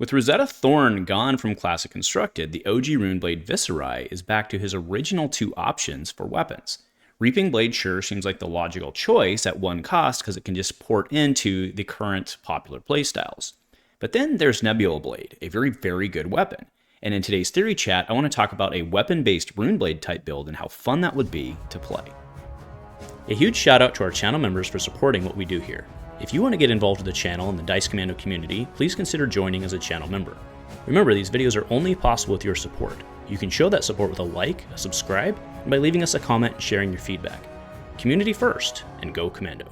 With Rosetta Thorn gone from Classic Constructed, the OG Runeblade Viserai is back to his original two options for weapons. Reaping Blade sure seems like the logical choice at one cost because it can just port into the current popular playstyles. But then there's Nebula Blade, a very, very good weapon. And in today's theory chat, I want to talk about a weapon-based Runeblade type build and how fun that would be to play. A huge shout out to our channel members for supporting what we do here. If you want to get involved with the channel and the Dice Commando community, please consider joining as a channel member. Remember, these videos are only possible with your support. You can show that support with a like, a subscribe, and by leaving us a comment and sharing your feedback. Community first, and go Commando.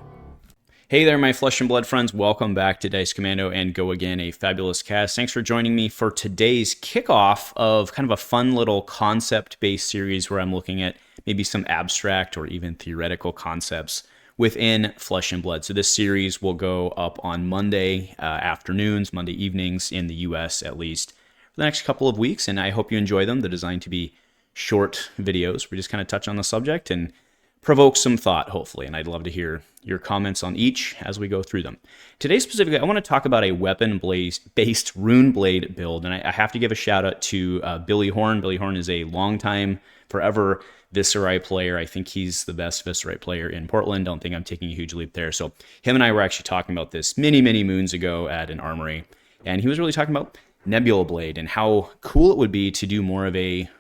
Hey there, my flesh and blood friends. Welcome back to Dice Commando and Go Again, a fabulous cast. Thanks for joining me for today's kickoff of kind of a fun little concept-based series where I'm looking at maybe some abstract or even theoretical concepts within Flesh and Blood. So this series will go up on Monday afternoons, Monday evenings in the US at least, for the next couple of weeks, and I hope you enjoy them. They're designed to be short videos. We just kind of touch on the subject and provoke some thought, hopefully, and I'd love to hear your comments on each as we go through them. Today specifically, I want to talk about a weapon-based Runeblade build, and I have to give a shout out to Billy Horn. Billy Horn is a longtime, forever Viserai player. I think he's the best Viserai player in Portland. Don't think I'm taking a huge leap there. So him and I were actually talking about this many, many moons ago at an armory, and he was really talking about Nebula Blade and how cool it would be to do more of a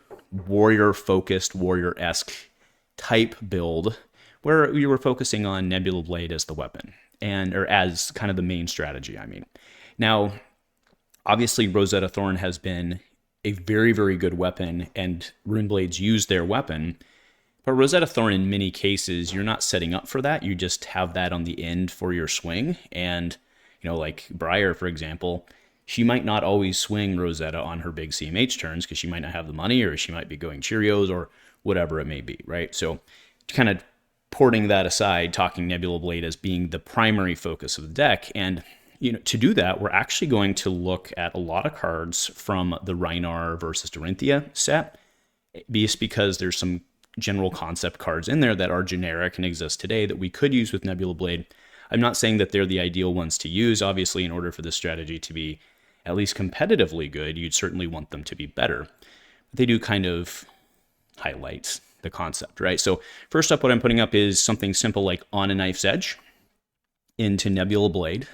warrior-focused, warrior-esque type build where you were focusing on Nebula Blade as the weapon or as kind of the main strategy. Now, obviously Rosetta Thorn has been a very, very good weapon and Runeblades use their weapon, but Rosetta Thorn in many cases, you're not setting up for that. You just have that on the end for your swing. And, like Briar, for example, she might not always swing Rosetta on her big CMH turns because she might not have the money or she might be going Cheerios or whatever it may be, right? So kind of porting that aside, talking Nebula Blade as being the primary focus of the deck. And, to do that, we're actually going to look at a lot of cards from the Rhinar versus Dorinthea set, just because there's some general concept cards in there that are generic and exist today that we could use with Nebula Blade. I'm not saying that they're the ideal ones to use. Obviously, in order for this strategy to be at least competitively good, you'd certainly want them to be better. But they do kind of highlight the concept, right? So first up, what I'm putting up is something simple like On a Knife's Edge into Nebula Blade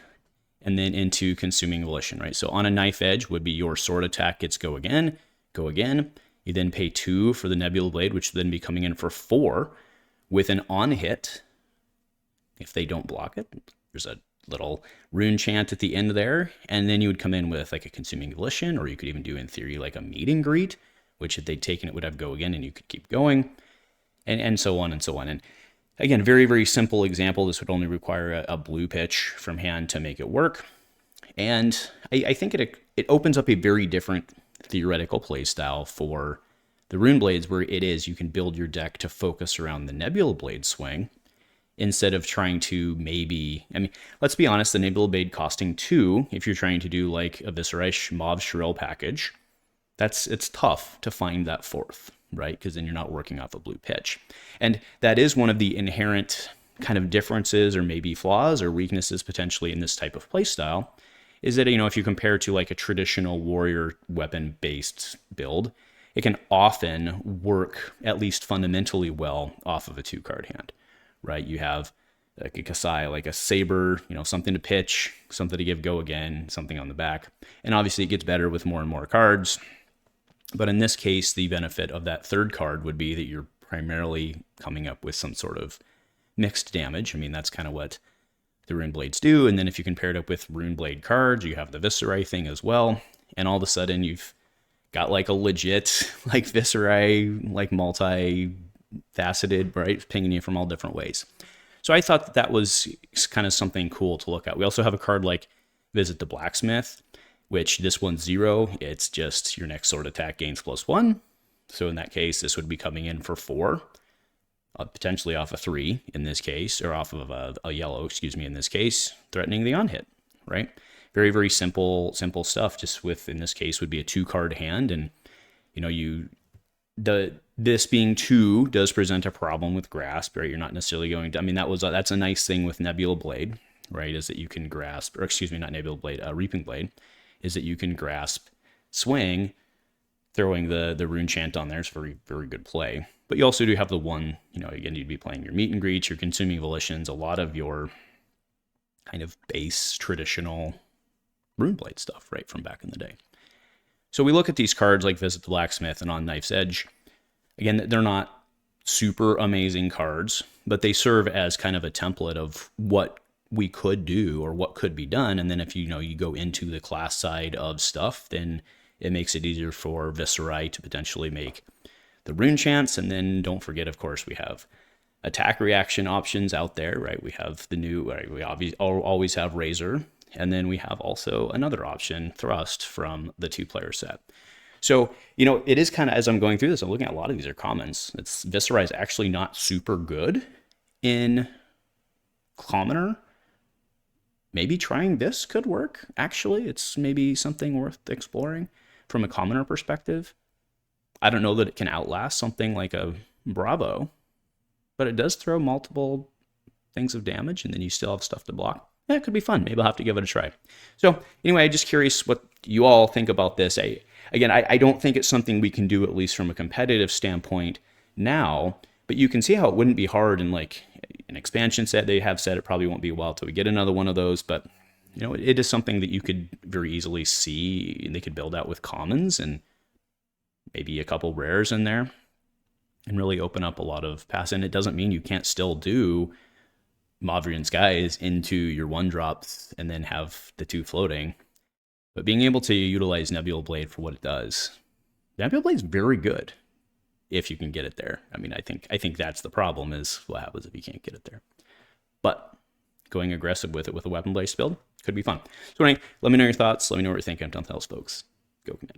and then into Consuming Volition, right? So On a Knife Edge would be your sword attack gets go again. You then pay 2 for the Nebula Blade, which would then be coming in for 4 with an on hit. If they don't block it, there's a little rune chant at the end there. And then you would come in with like a Consuming Volition, or you could even do in theory like a meet and greet, which if they'd taken it would have go again and you could keep going, and so on and so on. And again, very, very simple example. This would only require a blue pitch from hand to make it work. And I think it opens up a very different theoretical play style for the Runeblades, where you can build your deck to focus around the Nebula Blade swing instead of trying to let's be honest, the Nebula Blade costing 2, if you're trying to do like a Viserai Mauve Shrill package, it's tough to find that 4th, right? Because then you're not working off a blue pitch. And that is one of the inherent kind of differences or maybe flaws or weaknesses potentially in this type of play style, is that, if you compare to like a traditional warrior weapon-based build, it can often work at least fundamentally well off of a 2-card hand, right? You have like a Kassai, like a Saber, something to pitch, something to give go again, something on the back. And obviously it gets better with more and more cards. But in this case, the benefit of that 3rd card would be that you're primarily coming up with some sort of mixed damage. That's kind of what the Runeblades do. And then if you can pair it up with Runeblade cards, you have the Viserai thing as well. And all of a sudden you've got like a legit like Viserai, like multi-faceted, right? Pinging you from all different ways. So I thought that was kind of something cool to look at. We also have a card like Visit the Blacksmith, which this one's 0. It's just your next sword attack gains +1. So in that case, this would be coming in for 4, potentially off a 3 in this case, or off of a yellow, in this case, threatening the on hit, right? Very, very simple stuff. Just with, in this case, would be a 2-card hand. And, this being 2 does present a problem with grasp, right? You're not necessarily going to, that's a nice thing with Nebula Blade, right? Is that you can grasp, or not Nebula Blade, Reaping Blade, is that you can grasp, swing, throwing the rune chant on there is very, very good play. But you also do have the one, again, you'd be playing your meet and greets, your consuming volitions, a lot of your kind of base traditional Runeblade stuff, right, from back in the day. So we look at these cards like Visit the Blacksmith and On Knife's Edge. Again, they're not super amazing cards, but they serve as kind of a template of what we could do or what could be done. And then if you go into the class side of stuff, then it makes it easier for Viserai to potentially make the rune chants. And then don't forget, of course, we have attack reaction options out there, right? We have the new, right? We obviously always have Razor. And then we have also another option, Thrust, from the 2-player set. So, it is kind of, as I'm going through this, I'm looking at a lot of these are commons. Viserai is actually not super good in Commoner. Maybe trying this could work, actually. It's maybe something worth exploring from a Commoner perspective. I don't know that it can outlast something like a Bravo, but it does throw multiple things of damage, and then you still have stuff to block. Yeah, it could be fun. Maybe I'll have to give it a try. So anyway, just curious what you all think about this. I don't think it's something we can do, at least from a competitive standpoint now, but you can see how it wouldn't be hard in like an expansion set. They have said it probably won't be a while till we get another one of those, but it is something that you could very easily see, and they could build out with commons and maybe a couple rares in there and really open up a lot of pass. And it doesn't mean you can't still do Mauvrion Skies into your 1-drops and then have the 2 floating. But being able to utilize Nebula Blade for what it does, Nebula Blade's very good if you can get it there. I mean, I think that's the problem, is what happens if you can't get it there. But going aggressive with it with a weapon-based build could be fun. So anyway, let me know your thoughts. Let me know what you're thinking. Nothing else, folks. Go Connect.